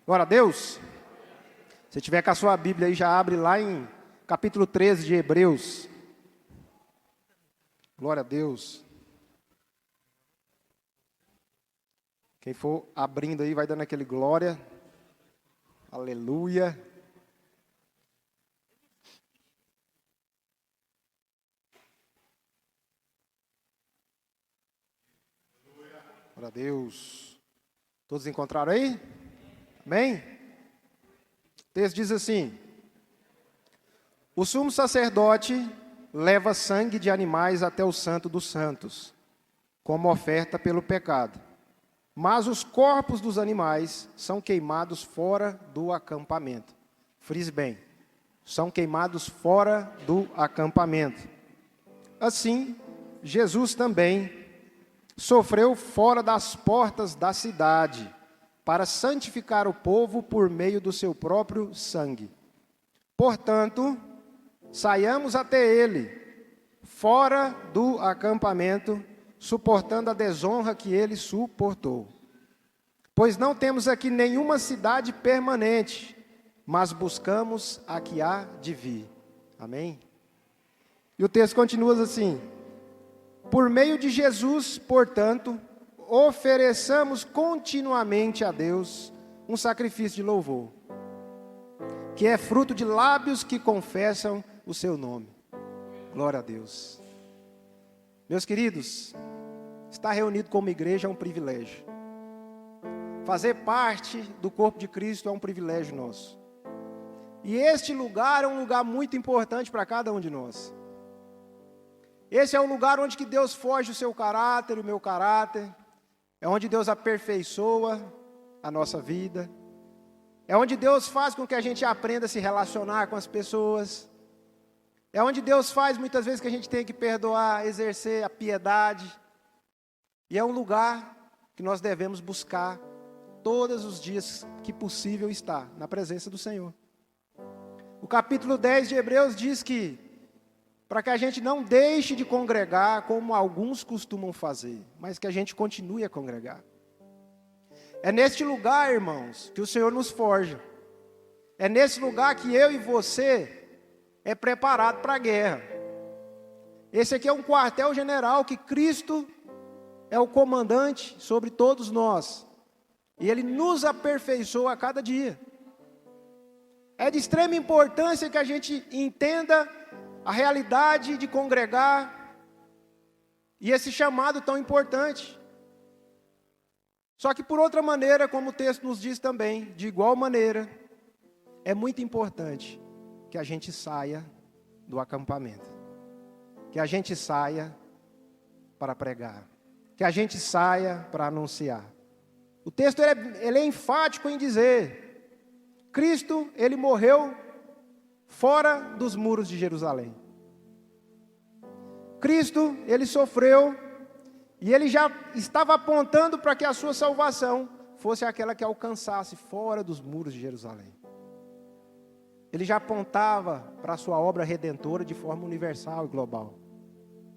Glória a Deus. Se tiver com a sua Bíblia aí, já abre lá em capítulo 13 de Hebreus. Glória a Deus. Quem for abrindo aí, vai dando aquele glória. Aleluia. Glória a Deus. Todos encontraram aí? Amém? O texto diz assim: o sumo sacerdote leva sangue de animais até o Santo dos Santos, como oferta pelo pecado. Mas os corpos dos animais são queimados fora do acampamento. Frise bem, são queimados fora do acampamento. Assim, Jesus também sofreu fora das portas da cidade, para santificar o povo por meio do seu próprio sangue. Portanto, saiamos até ele, fora do acampamento, suportando a desonra que ele suportou. Pois não temos aqui nenhuma cidade permanente, mas buscamos a que há de vir. Amém? E o texto continua assim: por meio de Jesus, portanto, ofereçamos continuamente a Deus um sacrifício de louvor, que é fruto de lábios que confessam o seu nome. Glória a Deus. Meus queridos, estar reunido como igreja é um privilégio. Fazer parte do corpo de Cristo é um privilégio nosso. E este lugar é um lugar muito importante para cada um de nós. Esse é o lugar onde que Deus forja o seu caráter, o meu caráter. É onde Deus aperfeiçoa a nossa vida. É onde Deus faz com que a gente aprenda a se relacionar com as pessoas. É onde Deus faz muitas vezes que a gente tem que perdoar, exercer a piedade. E é um lugar que nós devemos buscar todos os dias que possível estar na presença do Senhor. O capítulo 10 de Hebreus diz que para que a gente não deixe de congregar como alguns costumam fazer, mas que a gente continue a congregar. É neste lugar, irmãos, que o Senhor nos forja. É nesse lugar que eu e você é preparado para a guerra. Esse aqui é um quartel-general que Cristo é o comandante sobre todos nós. E Ele nos aperfeiçoa a cada dia. É de extrema importância que a gente entenda a realidade de congregar e esse chamado tão importante. Só que por outra maneira, como o texto nos diz também, de igual maneira, é muito importante que a gente saia do acampamento, que a gente saia para pregar, que a gente saia para anunciar. O texto ele é enfático em dizer: Cristo, Ele morreu fora dos muros de Jerusalém. Cristo, Ele sofreu, e Ele já estava apontando para que a sua salvação fosse aquela que alcançasse fora dos muros de Jerusalém. Ele já apontava para a sua obra redentora de forma universal e global.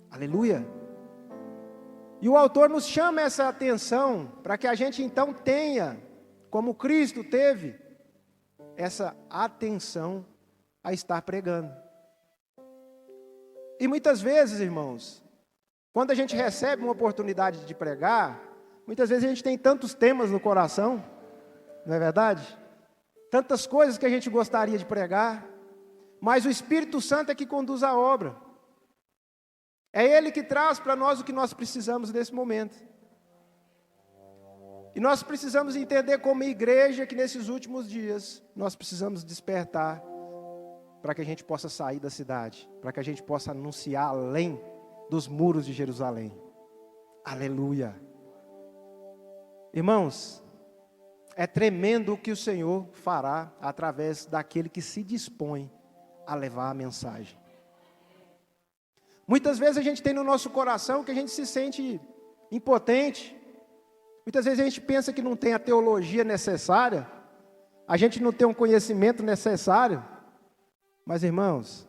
Aleluia! E o autor nos chama essa atenção para que a gente então tenha, como Cristo teve, essa atenção a estar pregando. E muitas vezes, irmãos, quando a gente recebe uma oportunidade de pregar, muitas vezes a gente tem tantos temas no coração, não é verdade? Tantas coisas que a gente gostaria de pregar, mas o Espírito Santo é que conduz a obra. É Ele que traz para nós o que nós precisamos nesse momento. E nós precisamos entender como igreja que nesses últimos dias nós precisamos despertar para que a gente possa sair da cidade, para que a gente possa anunciar além dos muros de Jerusalém. Aleluia! Irmãos, é tremendo o que o Senhor fará através daquele que se dispõe a levar a mensagem. Muitas vezes a gente tem no nosso coração que a gente se sente impotente. Muitas vezes a gente pensa que não tem a teologia necessária, a gente não tem um conhecimento necessário. Mas, irmãos,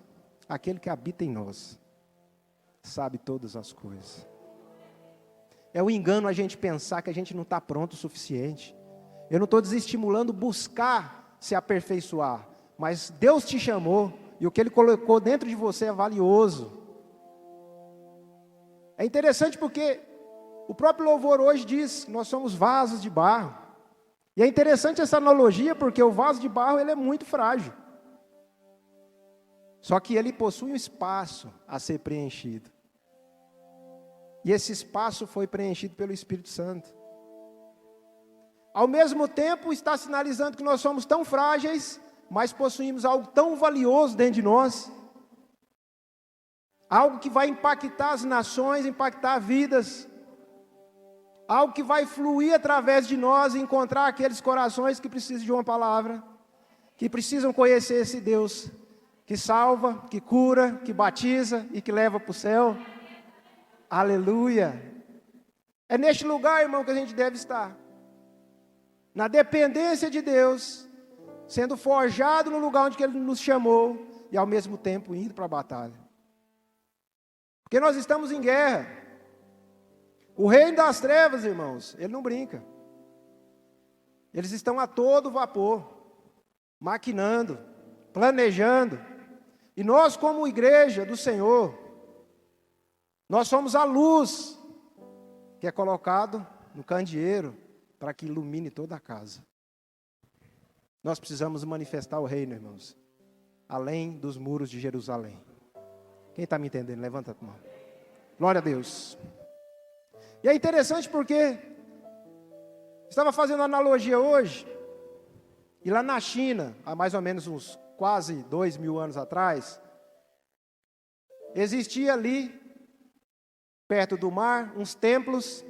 aquele que habita em nós sabe todas as coisas. É um engano a gente pensar que a gente não está pronto o suficiente. Eu não estou desestimulando buscar se aperfeiçoar, mas Deus te chamou, e o que Ele colocou dentro de você é valioso. É interessante porque o próprio louvor hoje diz que nós somos vasos de barro. E é interessante essa analogia porque o vaso de barro ele é muito frágil. Só que ele possui um espaço a ser preenchido. E esse espaço foi preenchido pelo Espírito Santo. Ao mesmo tempo está sinalizando que nós somos tão frágeis, mas possuímos algo tão valioso dentro de nós. Algo que vai impactar as nações, impactar vidas. Algo que vai fluir através de nós e encontrar aqueles corações que precisam de uma palavra, que precisam conhecer esse Deus, que salva, que cura, que batiza e que leva para o céu. Aleluia! É neste lugar, irmão, que a gente deve estar. Na dependência de Deus, sendo forjado no lugar onde Ele nos chamou e ao mesmo tempo indo para a batalha. Porque nós estamos em guerra. O reino das trevas, irmãos, ele não brinca. Eles estão a todo vapor, maquinando, planejando. E nós, como igreja do Senhor, nós somos a luz que é colocado no candeeiro para que ilumine toda a casa. Nós precisamos manifestar o reino, irmãos, além dos muros de Jerusalém. Quem está me entendendo? Levanta a mão. Glória a Deus. E é interessante porque estava fazendo uma analogia hoje, e lá na China, há mais ou menos uns quase 2000 anos atrás, existia ali, perto do mar, uns templos,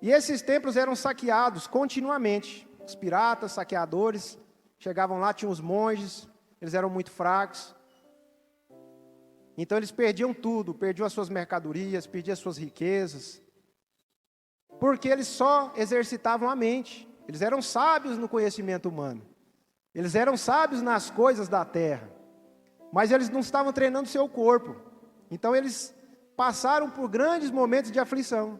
e esses templos eram saqueados continuamente. Os piratas, saqueadores, chegavam lá, tinham os monges, eles eram muito fracos. Então eles perdiam tudo, perdiam as suas mercadorias, perdiam as suas riquezas, porque eles só exercitavam a mente. Eles eram sábios no conhecimento humano, eles eram sábios nas coisas da terra, mas eles não estavam treinando o seu corpo. Então eles passaram por grandes momentos de aflição.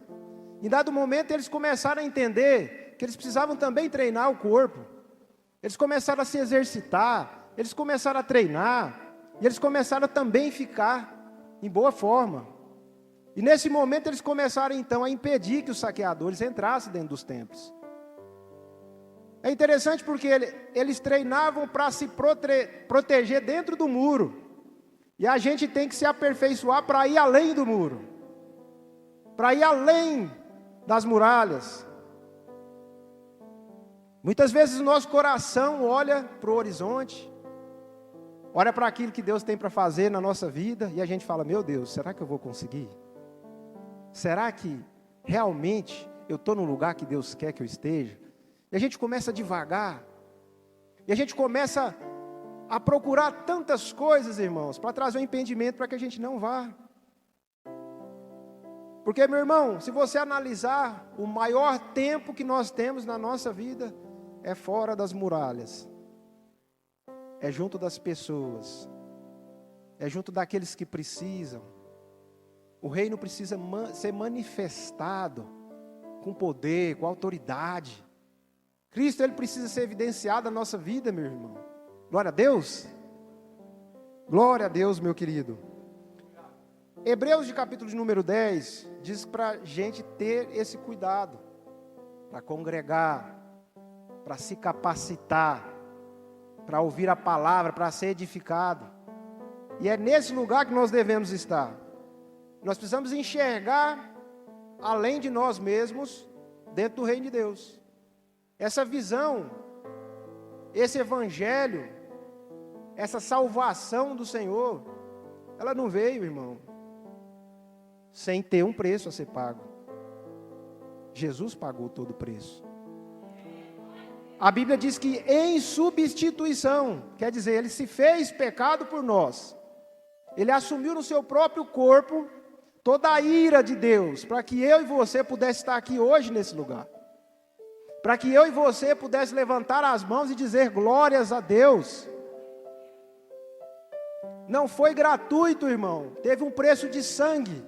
Em dado momento eles começaram a entender que eles precisavam também treinar o corpo. Eles começaram a se exercitar, eles começaram a treinar, e eles começaram a também ficar em boa forma. E nesse momento eles começaram então a impedir que os saqueadores entrassem dentro dos templos. É interessante porque eles treinavam para se proteger dentro do muro. E a gente tem que se aperfeiçoar para ir além do muro, para ir além das muralhas. Muitas vezes o nosso coração olha para o horizonte, olha para aquilo que Deus tem para fazer na nossa vida, e a gente fala: meu Deus, será que eu vou conseguir? Será que realmente eu estou no lugar que Deus quer que eu esteja? E a gente começa devagar, e a gente começa a procurar tantas coisas, irmãos, para trazer um impedimento para que a gente não vá. Porque, meu irmão, se você analisar, o maior tempo que nós temos na nossa vida é fora das muralhas, é junto das pessoas, é junto daqueles que precisam. O reino precisa ser manifestado com poder, com autoridade. Cristo, ele precisa ser evidenciado na nossa vida, meu irmão. Glória a Deus. Glória a Deus, meu querido. Hebreus, de capítulo de número 10, diz para a gente ter esse cuidado, para congregar, para se capacitar, para ouvir a palavra, para ser edificado. E é nesse lugar que nós devemos estar. Nós precisamos enxergar além de nós mesmos, dentro do reino de Deus. Essa visão, esse evangelho, essa salvação do Senhor, ela não veio, irmão, sem ter um preço a ser pago. Jesus pagou todo o preço. A Bíblia diz que em substituição, quer dizer, Ele se fez pecado por nós. Ele assumiu no seu próprio corpo toda a ira de Deus, para que eu e você pudesse estar aqui hoje nesse lugar. Para que eu e você pudesse levantar as mãos e dizer glórias a Deus. Não foi gratuito, irmão, teve um preço de sangue.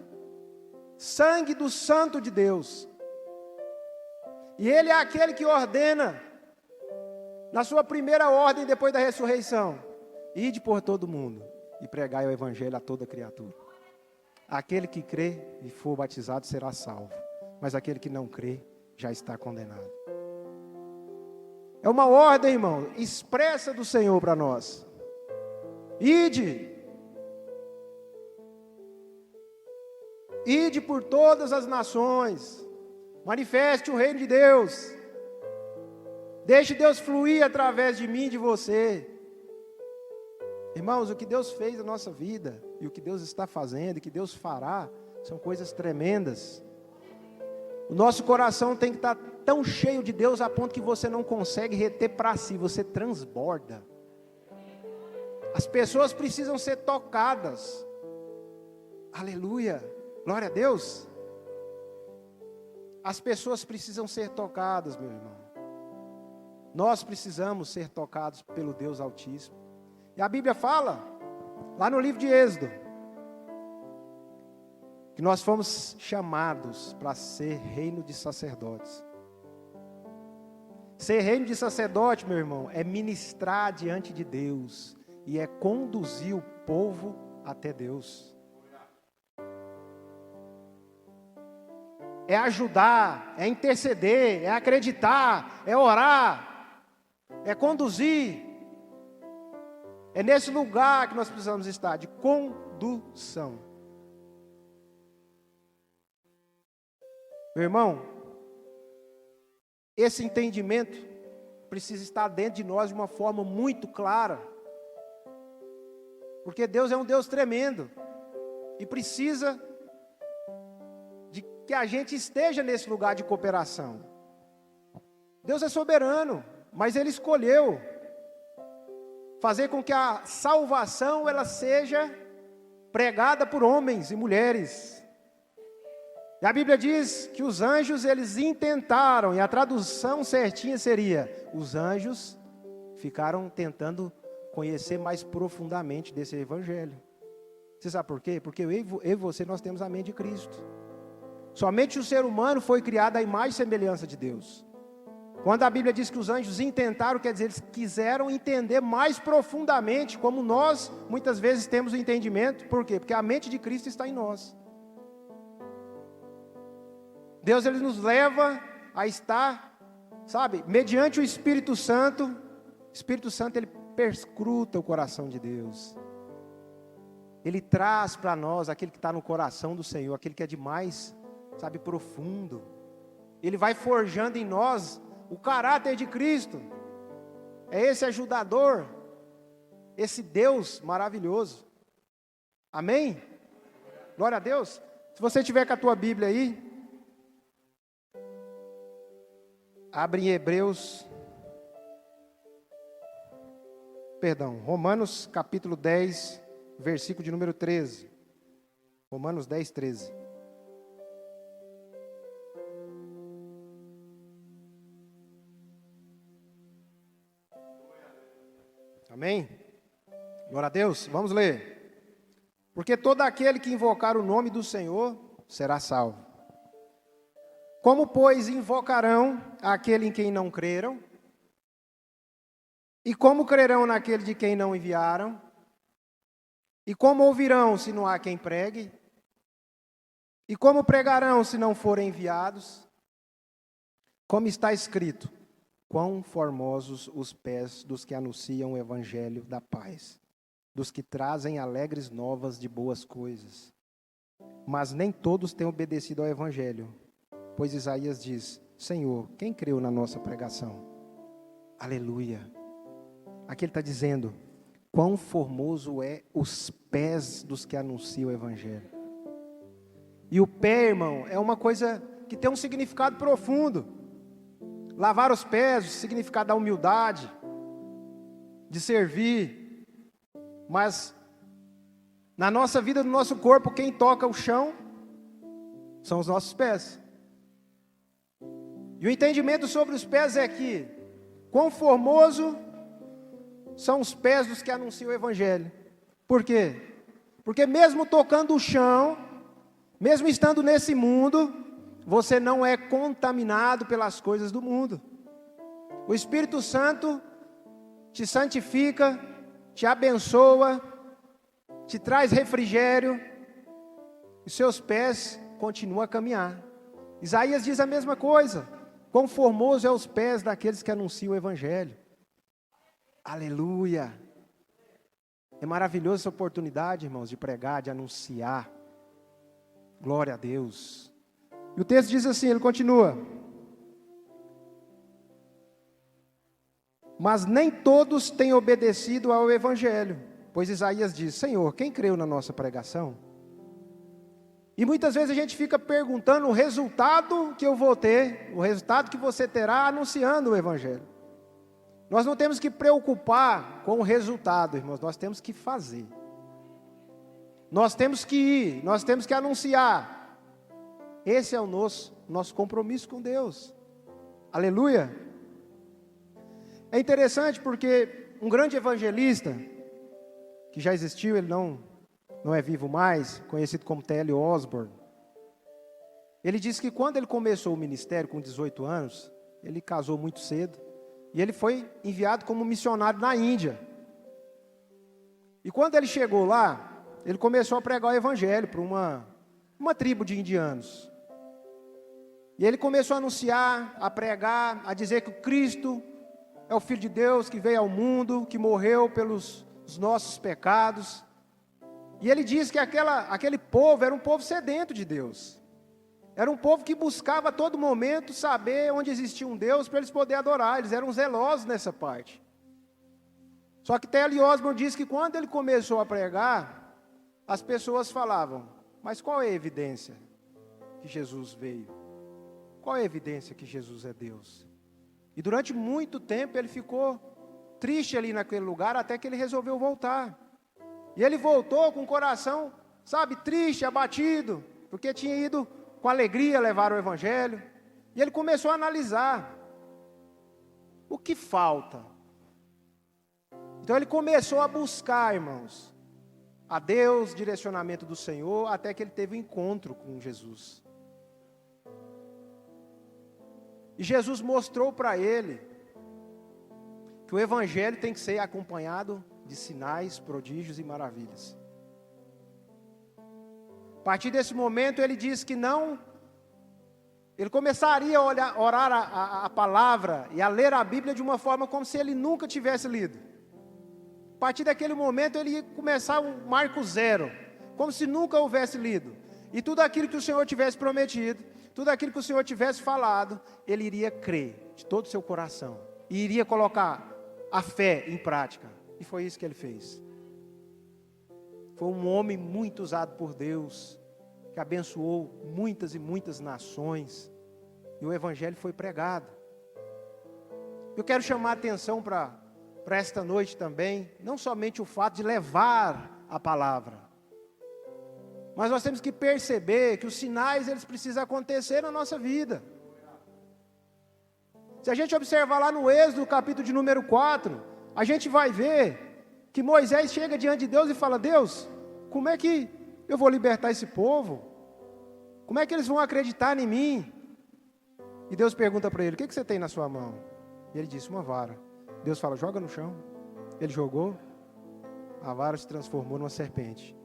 Sangue do Santo de Deus. E Ele é aquele que ordena Na sua primeira ordem depois da ressurreição: ide por todo mundo e pregai o evangelho a toda criatura. Aquele que crê e for batizado será salvo, mas aquele que não crê já está condenado. É uma ordem, irmão, expressa do Senhor para nós. Ide. Ide por todas as nações. Manifeste o reino de Deus. Deixe Deus fluir através de mim e de você. Irmãos, o que Deus fez na nossa vida, e o que Deus está fazendo, e o que Deus fará, são coisas tremendas. O nosso coração tem que estar tão cheio de Deus, a ponto que você não consegue reter para si, você transborda. As pessoas precisam ser tocadas. Aleluia, glória a Deus. As pessoas precisam ser tocadas, meu irmão. Nós precisamos ser tocados pelo Deus Altíssimo. E a Bíblia fala, lá no livro de Êxodo, que nós fomos chamados para ser reino de sacerdotes. Ser reino de sacerdote, meu irmão, é ministrar diante de Deus e é conduzir o povo até Deus. É ajudar, é interceder, é acreditar, é orar, é conduzir. É nesse lugar que nós precisamos estar, de condução. Meu irmão, esse entendimento precisa estar dentro de nós de uma forma muito clara. Porque Deus é um Deus tremendo. E precisa de que a gente esteja nesse lugar de cooperação. Deus é soberano, mas Ele escolheu fazer com que a salvação ela seja pregada por homens e mulheres. E a Bíblia diz que os anjos eles intentaram, e a tradução certinha seria: os anjos ficaram tentando conhecer mais profundamente desse evangelho. Você sabe por quê? Porque eu e você nós temos a mente de Cristo. Somente o ser humano foi criado à imagem e semelhança de Deus. Quando a Bíblia diz que os anjos intentaram, quer dizer, eles quiseram entender mais profundamente, como nós muitas vezes temos o entendimento. Por quê? Porque a mente de Cristo está em nós. Deus ele nos leva a estar, sabe, mediante o Espírito Santo ele perscruta o coração de Deus. Ele traz para nós aquele que está no coração do Senhor, aquele que é de mais, sabe, profundo. Ele vai forjando em nós o caráter de Cristo. É esse ajudador, esse Deus maravilhoso. Amém? Glória a Deus. Se você tiver com a tua Bíblia aí, abre em Romanos capítulo 10, versículo de número 13. Romanos 10, 13. Amém? Glória a Deus. Vamos ler. Porque todo aquele que invocar o nome do Senhor será salvo. Como, pois, invocarão aquele em quem não creram? E como crerão naquele de quem não enviaram? E como ouvirão se não há quem pregue? E como pregarão se não forem enviados? Como está escrito: quão formosos os pés dos que anunciam o evangelho da paz, dos que trazem alegres novas de boas coisas. Mas nem todos têm obedecido ao evangelho, pois Isaías diz: Senhor, quem creu na nossa pregação? Aleluia. Aqui ele está dizendo: quão formoso é os pés dos que anunciam o evangelho. E o pé, irmão, é uma coisa que tem um significado profundo. Lavar os pés, o significado da humildade, de servir. Mas na nossa vida, no nosso corpo, quem toca o chão são os nossos pés. E o entendimento sobre os pés é que quão formoso são os pés dos que anunciam o evangelho. Por quê? Porque mesmo tocando o chão, mesmo estando nesse mundo, você não é contaminado pelas coisas do mundo. O Espírito Santo, te santifica, te abençoa, te traz refrigério, e seus pés continuam a caminhar. Isaías diz a mesma coisa: quão formoso é os pés daqueles que anunciam o Evangelho. Aleluia! É maravilhosa essa oportunidade, irmãos, de pregar, de anunciar. Glória a Deus. E o texto diz assim, ele continua: mas nem todos têm obedecido ao Evangelho, pois Isaías diz: Senhor, quem creu na nossa pregação? E muitas vezes a gente fica perguntando o resultado que eu vou ter, o resultado que você terá anunciando o Evangelho. Nós não temos que preocupar com o resultado, irmãos, nós temos que fazer. Nós temos que ir, nós temos que anunciar. Esse é o nosso compromisso com Deus. Aleluia! É interessante porque um grande evangelista, que já existiu, ele não é vivo mais, conhecido como T.L. Osborne, ele disse que quando ele começou o ministério com 18 anos, ele casou muito cedo, e ele foi enviado como missionário na Índia. E quando ele chegou lá, ele começou a pregar o evangelho para uma tribo de indianos. E ele começou a anunciar, a pregar, a dizer que o Cristo é o Filho de Deus que veio ao mundo, que morreu pelos nossos pecados. E ele disse que aquele povo era um povo sedento de Deus. Era um povo que buscava a todo momento saber onde existia um Deus para eles poderem adorar. Eles eram zelosos nessa parte. Só que T.L. Osborne diz que quando ele começou a pregar, as pessoas falavam: mas qual é a evidência que Jesus veio? Qual é a evidência que Jesus é Deus? E durante muito tempo ele ficou triste ali naquele lugar, até que ele resolveu voltar. E ele voltou com o coração, triste, abatido, porque tinha ido com alegria levar o Evangelho. E ele começou a analisar: o que falta? Então ele começou a buscar, irmãos, a Deus, direcionamento do Senhor, até que ele teve um encontro com Jesus. E Jesus mostrou para ele que o Evangelho tem que ser acompanhado de sinais, prodígios e maravilhas. A partir desse momento ele disse que ele começaria a orar a palavra e a ler a Bíblia de uma forma como se ele nunca tivesse lido. A partir daquele momento ele ia começar um marco zero, como se nunca houvesse lido. E tudo aquilo que o Senhor tivesse prometido, tudo aquilo que o Senhor tivesse falado, ele iria crer de todo o seu coração. E iria colocar a fé em prática. E foi isso que ele fez. Foi um homem muito usado por Deus, que abençoou muitas e muitas nações. E o Evangelho foi pregado. Eu quero chamar a atenção para esta noite também, não somente o fato de levar a palavra, mas nós temos que perceber que os sinais, eles precisam acontecer na nossa vida. Se a gente observar lá no Êxodo, capítulo de número 4, a gente vai ver que Moisés chega diante de Deus e fala: Deus, como é que eu vou libertar esse povo? Como é que eles vão acreditar em mim? E Deus pergunta para ele: o que você tem na sua mão? E ele disse: uma vara. Deus fala: joga no chão. Ele jogou, a vara se transformou numa serpente.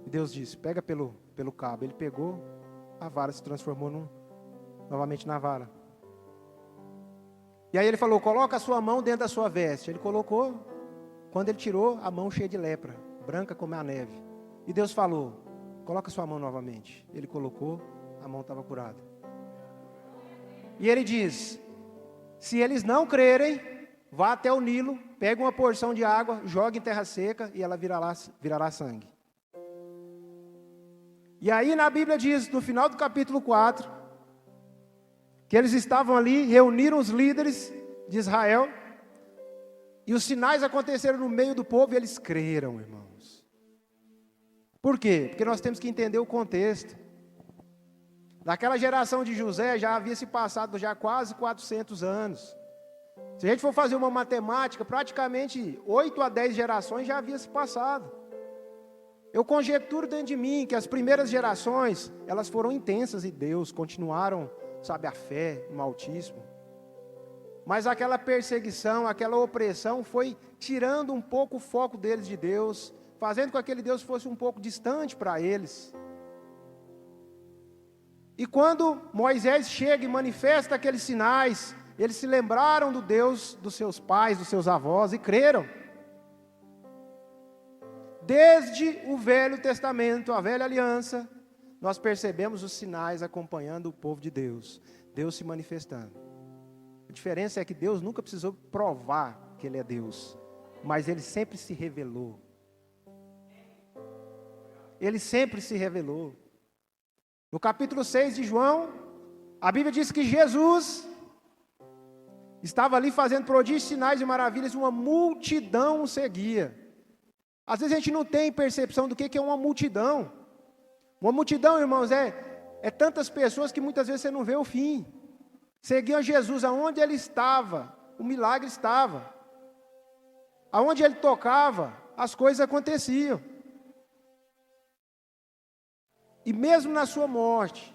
E Deus disse: pega pelo cabo. Ele pegou, a vara se transformou novamente na vara. E aí ele falou: coloca a sua mão dentro da sua veste. Ele colocou. Quando ele tirou, a mão cheia de lepra, branca como a neve. E Deus falou: coloca a sua mão novamente. Ele colocou, a mão estava curada. E ele diz: se eles não crerem, vá até o Nilo, pega uma porção de água, joga em terra seca e ela virará sangue. E aí na Bíblia diz, no final do capítulo 4, que eles estavam ali, reuniram os líderes de Israel, e os sinais aconteceram no meio do povo e eles creram, irmãos. Por quê? Porque nós temos que entender o contexto. Naquela geração de José já havia se passado já quase 400 anos. Se a gente for fazer uma matemática, praticamente 8 a 10 gerações já havia se passado. Eu conjecturo dentro de mim que as primeiras gerações, elas foram intensas em Deus, continuaram, a fé no Altíssimo. Mas aquela perseguição, aquela opressão foi tirando um pouco o foco deles de Deus, fazendo com que aquele Deus fosse um pouco distante para eles. E quando Moisés chega e manifesta aqueles sinais, eles se lembraram do Deus dos seus pais, dos seus avós e creram. Desde o Velho Testamento, a Velha Aliança, nós percebemos os sinais acompanhando o povo de Deus, Deus se manifestando. A diferença é que Deus nunca precisou provar que Ele é Deus, mas Ele sempre se revelou. Ele sempre se revelou. No capítulo 6 de João, a Bíblia diz que Jesus estava ali fazendo prodígios, sinais e maravilhas, e uma multidão o seguia. Às vezes a gente não tem percepção do que é uma multidão. Uma multidão, irmãos, é tantas pessoas que muitas vezes você não vê o fim. Seguiam Jesus aonde Ele estava, o milagre estava. Aonde Ele tocava, as coisas aconteciam. E mesmo na sua morte,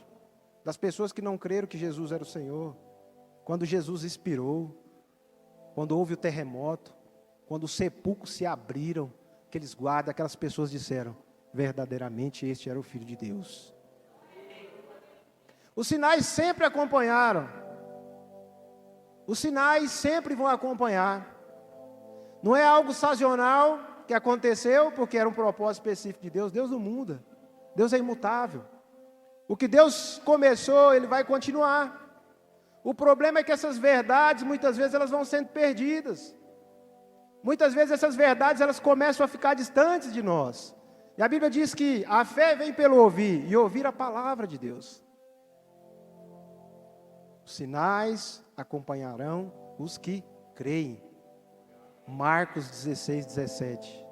das pessoas que não creram que Jesus era o Senhor, quando Jesus expirou, quando houve o terremoto, quando os sepulcros se abriram, aqueles guardas, aquelas pessoas disseram, verdadeiramente este era o Filho de Deus. Os sinais sempre acompanharam. Os sinais sempre vão acompanhar. Não é algo sazonal que aconteceu porque era um propósito específico de Deus. Deus não muda. Deus é imutável. O que Deus começou, Ele vai continuar. O problema é que essas verdades, muitas vezes, elas vão sendo perdidas. Muitas vezes essas verdades, elas começam a ficar distantes de nós. E a Bíblia diz que a fé vem pelo ouvir, e ouvir a palavra de Deus. Os sinais acompanharão os que creem. Marcos 16, 17.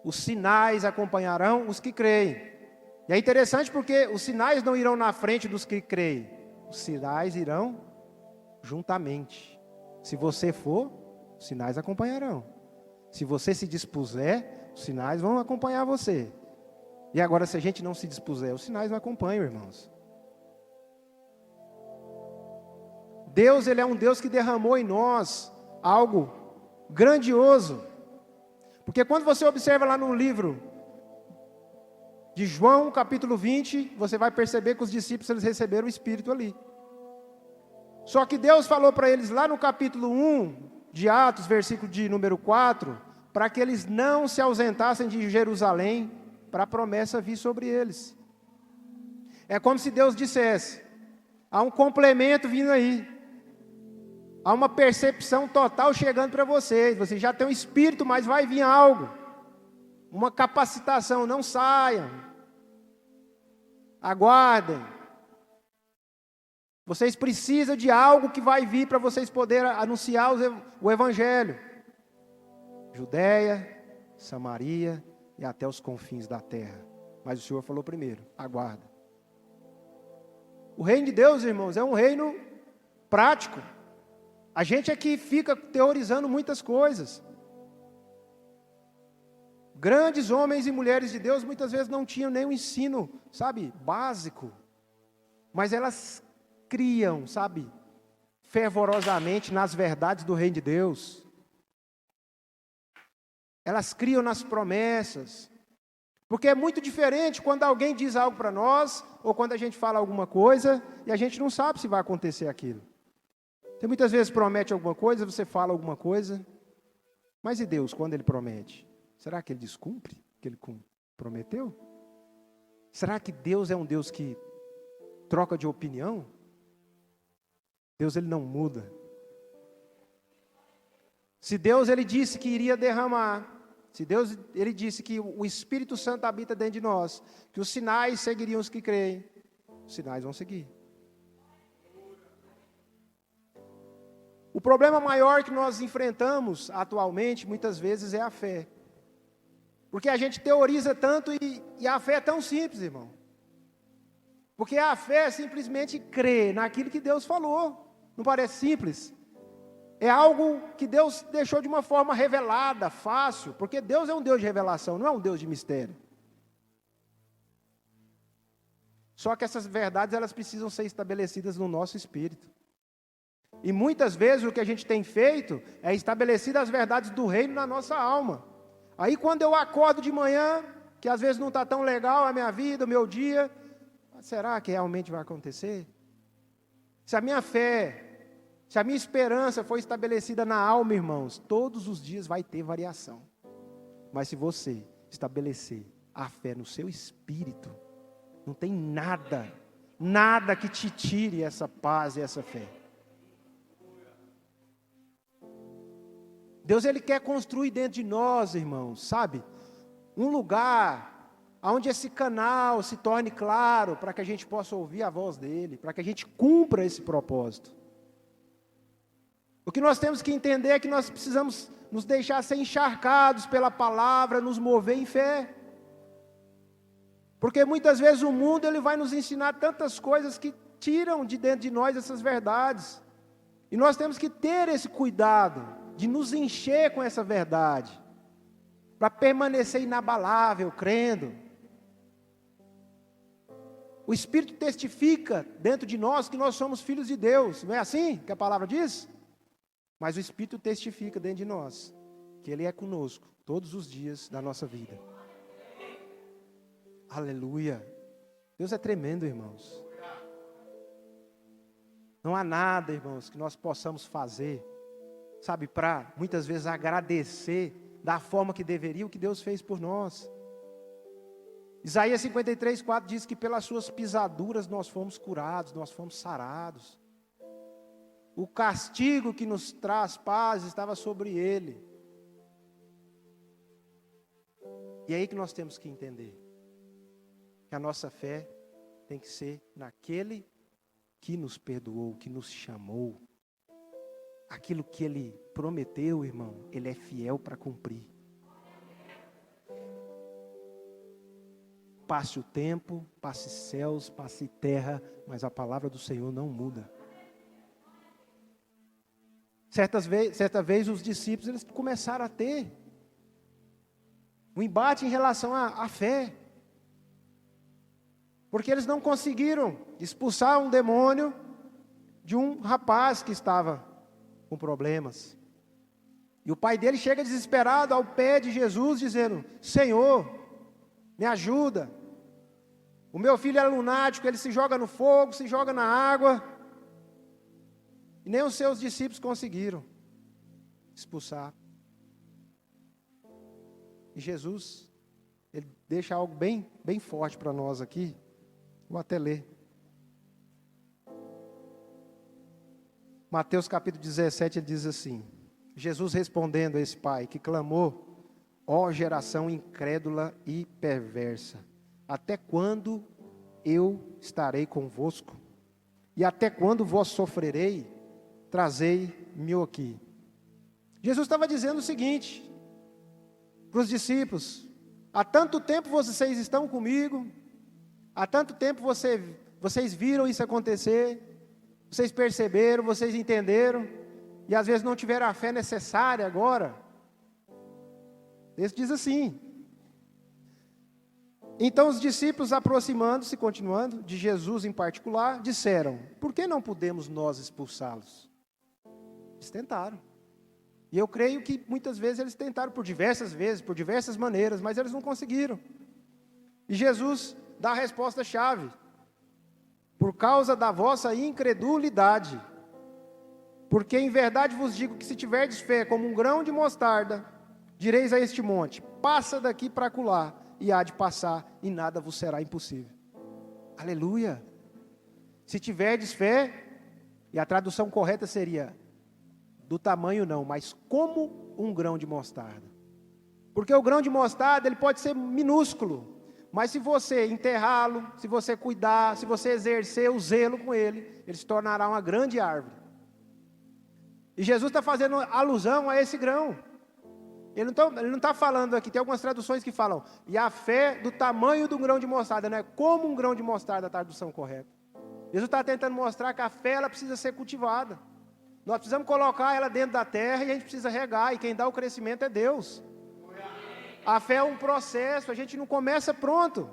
Os sinais acompanharão os que creem. E é interessante porque os sinais não irão na frente dos que creem. Os sinais irão juntamente. Se você for, os sinais acompanharão. Se você se dispuser, os sinais vão acompanhar você. E agora, se a gente não se dispuser, os sinais não acompanham, irmãos. Deus, Ele é um Deus que derramou em nós algo grandioso. Porque quando você observa lá no livro de João, capítulo 20, você vai perceber que os discípulos eles receberam o Espírito ali. Só que Deus falou para eles lá no capítulo 1 de Atos, versículo de número 4, para que eles não se ausentassem de Jerusalém, para a promessa vir sobre eles. É como se Deus dissesse, há um complemento vindo aí. Há uma percepção total chegando para vocês. Vocês já têm um Espírito, mas vai vir algo. Uma capacitação, não saiam. Aguardem. Vocês precisam de algo que vai vir para vocês poderem anunciar o Evangelho. Judeia, Samaria e até os confins da terra. Mas o Senhor falou primeiro, aguarda. O reino de Deus, irmãos, é um reino prático. A gente é que fica teorizando muitas coisas. Grandes homens e mulheres de Deus muitas vezes não tinham nem o ensino, sabe, básico. Mas elas criam, sabe, fervorosamente nas verdades do reino de Deus. Elas criam nas promessas. Porque é muito diferente quando alguém diz algo para nós, ou quando a gente fala alguma coisa, e a gente não sabe se vai acontecer aquilo. Você muitas vezes promete alguma coisa, você fala alguma coisa, mas e Deus, quando Ele promete? Será que Ele descumpre o que Ele prometeu? Será que Deus é um Deus que troca de opinião? Deus, Ele não muda. Se Deus, Ele disse que iria derramar, se Deus, Ele disse que o Espírito Santo habita dentro de nós, que os sinais seguiriam os que creem, os sinais vão seguir. O problema maior que nós enfrentamos atualmente, muitas vezes, é a fé. Porque a gente teoriza tanto e a fé é tão simples, irmão. Porque a fé é simplesmente crer naquilo que Deus falou. Não parece simples? É algo que Deus deixou de uma forma revelada, fácil. Porque Deus é um Deus de revelação, não é um Deus de mistério. Só que essas verdades, elas precisam ser estabelecidas no nosso espírito. E muitas vezes o que a gente tem feito é estabelecer as verdades do reino na nossa alma. Aí quando eu acordo de manhã, que às vezes não está tão legal a minha vida, o meu dia, será que realmente vai acontecer? Se a minha fé, se a minha esperança for estabelecida na alma, irmãos, todos os dias vai ter variação. Mas se você estabelecer a fé no seu espírito, não tem nada que te tire essa paz e essa fé. Deus, Ele quer construir dentro de nós, irmãos, sabe? Um lugar onde esse canal se torne claro, para que a gente possa ouvir a voz dEle, para que a gente cumpra esse propósito. O que nós temos que entender é que nós precisamos nos deixar ser encharcados pela palavra, nos mover em fé. Porque muitas vezes o mundo ele vai nos ensinar tantas coisas que tiram de dentro de nós essas verdades. E nós temos que ter esse cuidado de nos encher com essa verdade, para permanecer inabalável, crendo. O Espírito testifica dentro de nós que nós somos filhos de Deus, não é assim que a palavra diz? Mas o Espírito testifica dentro de nós, que Ele é conosco, todos os dias da nossa vida. Aleluia! Deus é tremendo, irmãos. Não há nada, irmãos, que nós possamos fazer, sabe, para muitas vezes agradecer da forma que deveria o que Deus fez por nós. Isaías 53:4 diz que pelas suas pisaduras nós fomos curados, nós fomos sarados. O castigo que nos traz paz estava sobre Ele. E é aí que nós temos que entender que a nossa fé tem que ser naquele que nos perdoou, que nos chamou. Aquilo que Ele prometeu, irmão, Ele é fiel para cumprir. Passe o tempo, passe céus, passe terra, mas a palavra do Senhor não muda. Certa vez os discípulos eles começaram a ter um embate em relação à fé. Porque eles não conseguiram expulsar um demônio de um rapaz que estava com problemas. E o pai dele chega desesperado ao pé de Jesus, dizendo: Senhor, me ajuda. O meu filho é lunático, ele se joga no fogo, se joga na água. E nem os seus discípulos conseguiram expulsar. E Jesus, Ele deixa algo bem forte para nós aqui. Vou até ler. Mateus capítulo 17, ele diz assim: Jesus respondendo a esse pai que clamou: ó geração incrédula e perversa, até quando eu estarei convosco? E até quando vos sofrerei? Trazei-me aqui. Jesus estava dizendo o seguinte para os discípulos: há tanto tempo vocês estão comigo, há tanto tempo vocês viram isso acontecer, vocês perceberam, vocês entenderam, e às vezes não tiveram a fé necessária agora. Esse diz assim: então os discípulos, aproximando-se, continuando, de Jesus em particular, disseram: por que não podemos nós expulsá-los? Eles tentaram. E eu creio que muitas vezes eles tentaram por diversas vezes, por diversas maneiras, mas eles não conseguiram. E Jesus dá a resposta-chave: por causa da vossa incredulidade. Porque em verdade vos digo que se tiverdes fé como um grão de mostarda, direis a este monte: passa daqui para acolá, e há de passar, e nada vos será impossível. Aleluia! Se tiverdes fé, e a tradução correta seria, do tamanho não, mas como um grão de mostarda. Porque o grão de mostarda, ele pode ser minúsculo, mas se você enterrá-lo, se você cuidar, se você exercer o zelo com ele, ele se tornará uma grande árvore. E Jesus está fazendo alusão a esse grão. Ele não está falando aqui, tem algumas traduções que falam, e a fé do tamanho do grão de mostarda, não é como um grão de mostarda, a tradução correta. Jesus está tentando mostrar que a fé ela precisa ser cultivada. Nós precisamos colocar ela dentro da terra e a gente precisa regar, e quem dá o crescimento é Deus. A fé é um processo, a gente não começa pronto.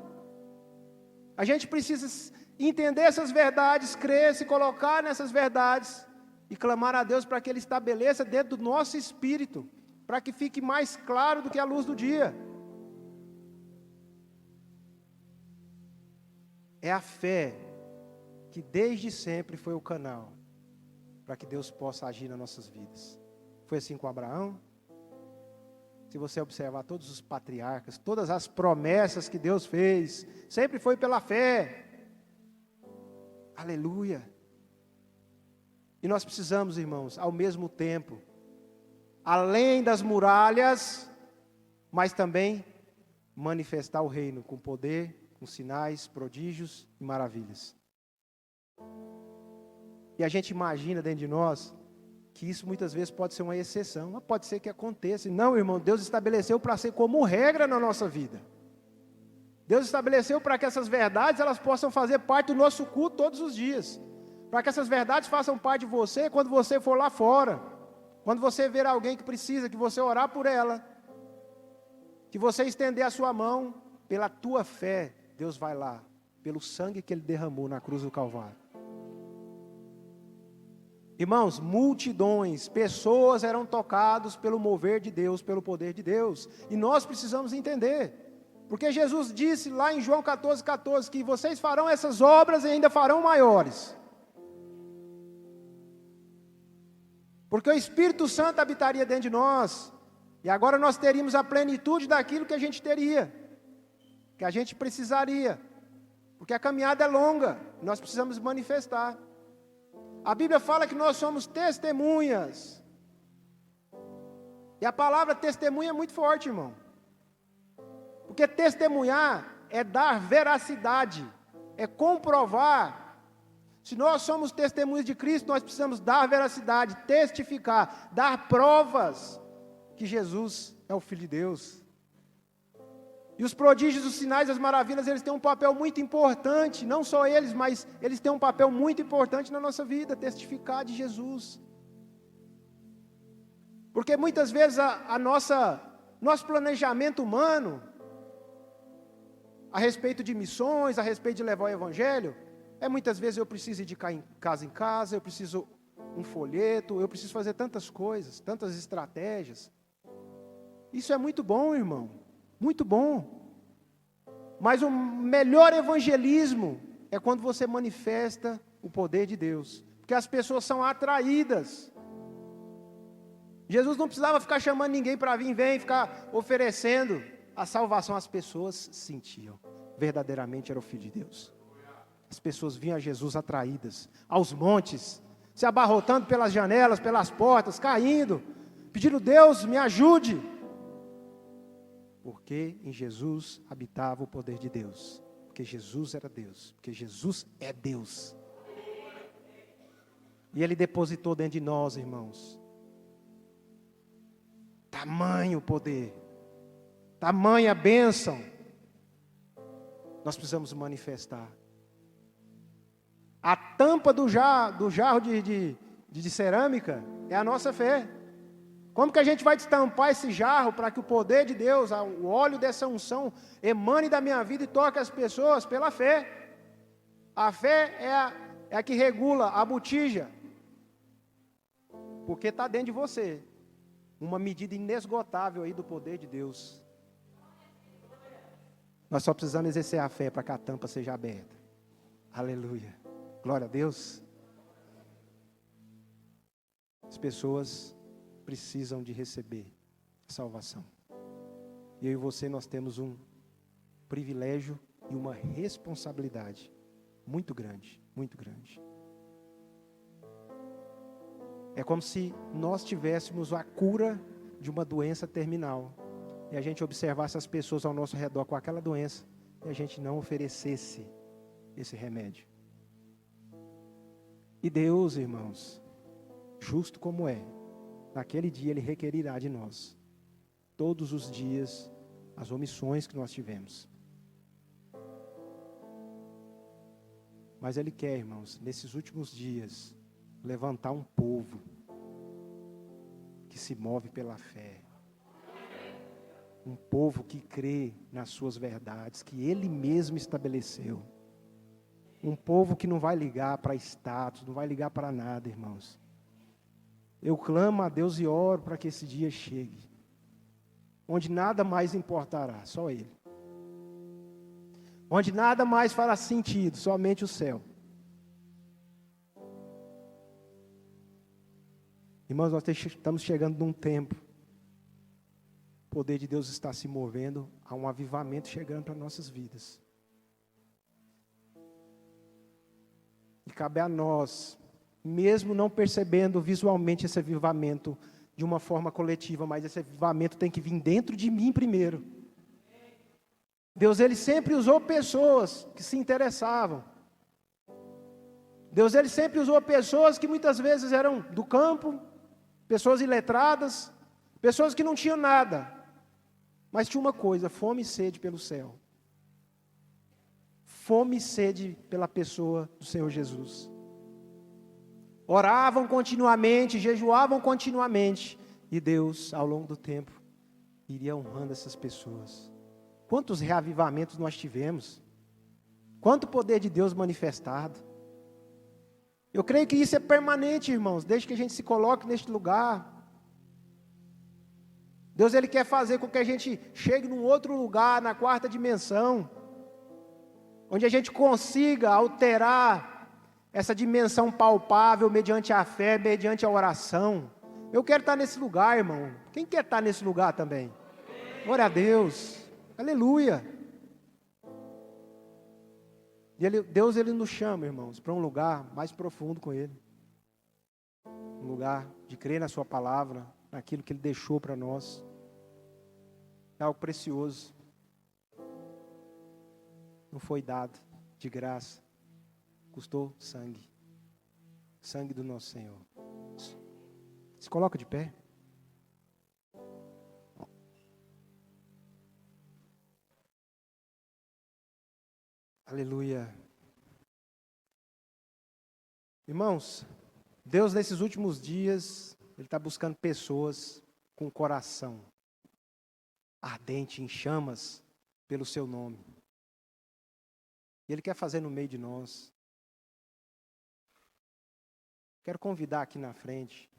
A gente precisa entender essas verdades, crer, se colocar nessas verdades, e clamar a Deus para que Ele estabeleça dentro do nosso espírito, para que fique mais claro do que a luz do dia. É a fé que desde sempre foi o canal para que Deus possa agir nas nossas vidas. Foi assim com Abraão. Se você observar todos os patriarcas, todas as promessas que Deus fez, sempre foi pela fé. Aleluia. E nós precisamos, irmãos, ao mesmo tempo, além das muralhas, mas também manifestar o reino com poder, com sinais, prodígios e maravilhas. E a gente imagina dentro de nós que isso muitas vezes pode ser uma exceção, mas pode ser que aconteça. Não, irmão, Deus estabeleceu para ser como regra na nossa vida. Deus estabeleceu para que essas verdades elas possam fazer parte do nosso culto todos os dias. Para que essas verdades façam parte de você quando você for lá fora. Quando você ver alguém que precisa, que você orar por ela. Que você estender a sua mão, pela tua fé, Deus vai lá, pelo sangue que Ele derramou na cruz do Calvário. Irmãos, multidões, pessoas eram tocados pelo mover de Deus, pelo poder de Deus. E nós precisamos entender. Porque Jesus disse lá em João 14,14, que vocês farão essas obras e ainda farão maiores. Porque o Espírito Santo habitaria dentro de nós. E agora nós teríamos a plenitude daquilo que a gente teria. Que a gente precisaria. Porque a caminhada é longa. Nós precisamos manifestar. A Bíblia fala que nós somos testemunhas. E a palavra testemunha é muito forte, irmão. Porque testemunhar é dar veracidade, é comprovar. Se nós somos testemunhas de Cristo, nós precisamos dar veracidade, testificar, dar provas que Jesus é o Filho de Deus. E os prodígios, os sinais, as maravilhas, eles têm um papel muito importante, não só eles, mas eles têm um papel muito importante na nossa vida, testificar de Jesus. Porque muitas vezes nosso planejamento humano, a respeito de missões, a respeito de levar o Evangelho, muitas vezes eu preciso ir de casa em casa, eu preciso um folheto, eu preciso fazer tantas coisas, tantas estratégias. Isso é muito bom, irmão. Muito bom, mas o melhor evangelismo é quando você manifesta o poder de Deus, porque as pessoas são atraídas. Jesus não precisava ficar chamando ninguém para vir, vem, ficar oferecendo a salvação. As pessoas sentiam, verdadeiramente era o Filho de Deus. As pessoas vinham a Jesus atraídas, aos montes, se abarrotando pelas janelas, pelas portas, caindo, pedindo: Deus, me ajude. Porque em Jesus habitava o poder de Deus. Porque Jesus era Deus. Porque Jesus é Deus. E Ele depositou dentro de nós, irmãos, tamanho poder, tamanha bênção. Nós precisamos manifestar. A tampa do jarro de cerâmica é a nossa fé. Como que a gente vai destampar esse jarro para que o poder de Deus, o óleo dessa unção, emane da minha vida e toque as pessoas? Pela fé. A fé é a que regula a botija. Porque está dentro de você uma medida inesgotável aí do poder de Deus. Nós só precisamos exercer a fé para que a tampa seja aberta. Aleluia. Glória a Deus. As pessoas precisam de receber salvação. E eu e você, nós temos um privilégio e uma responsabilidade muito grande, muito grande. É como se nós tivéssemos a cura de uma doença terminal, e a gente observasse as pessoas ao nosso redor com aquela doença, e a gente não oferecesse esse remédio. E Deus, irmãos, justo como é, naquele dia Ele requerirá de nós, todos os dias, as omissões que nós tivemos. Mas Ele quer, irmãos, nesses últimos dias, levantar um povo que se move pela fé. Um povo que crê nas suas verdades, que Ele mesmo estabeleceu. Um povo que não vai ligar para status, não vai ligar para nada, irmãos. eu clamo a Deus e oro para que esse dia chegue, onde nada mais importará, só Ele. Onde nada mais fará sentido, somente o céu. Irmãos, nós estamos chegando num tempo, o poder de Deus está se movendo, há um avivamento chegando para nossas vidas. E cabe a nós, mesmo não percebendo visualmente esse avivamento de uma forma coletiva, mas esse avivamento tem que vir dentro de mim primeiro. Deus, Ele sempre usou pessoas que se interessavam. Deus, Ele sempre usou pessoas que muitas vezes eram do campo, pessoas iletradas, pessoas que não tinham nada, mas tinha uma coisa: fome e sede pelo céu. Fome e sede pela pessoa do Senhor Jesus. Oravam continuamente, jejuavam continuamente, e Deus, ao longo do tempo, iria honrando essas pessoas. Quantos reavivamentos nós tivemos? Quanto poder de Deus manifestado? Eu creio que isso é permanente, irmãos, desde que a gente se coloque neste lugar. Deus, Ele quer fazer com que a gente chegue num outro lugar, na quarta dimensão, onde a gente consiga alterar essa dimensão palpável mediante a fé, mediante a oração. Eu quero estar nesse lugar, irmão. Quem quer estar nesse lugar também? Glória a Deus. Aleluia. E Deus, Ele nos chama, irmãos, para um lugar mais profundo com Ele. Um lugar de crer na Sua palavra, naquilo que Ele deixou para nós. É algo precioso. Não foi dado de graça. Custou sangue. Sangue do nosso Senhor. Se coloca de pé. Aleluia. Irmãos, Deus nesses últimos dias, Ele está buscando pessoas com o coração ardente, em chamas, pelo Seu nome. E Ele quer fazer no meio de nós. Quero convidar aqui na frente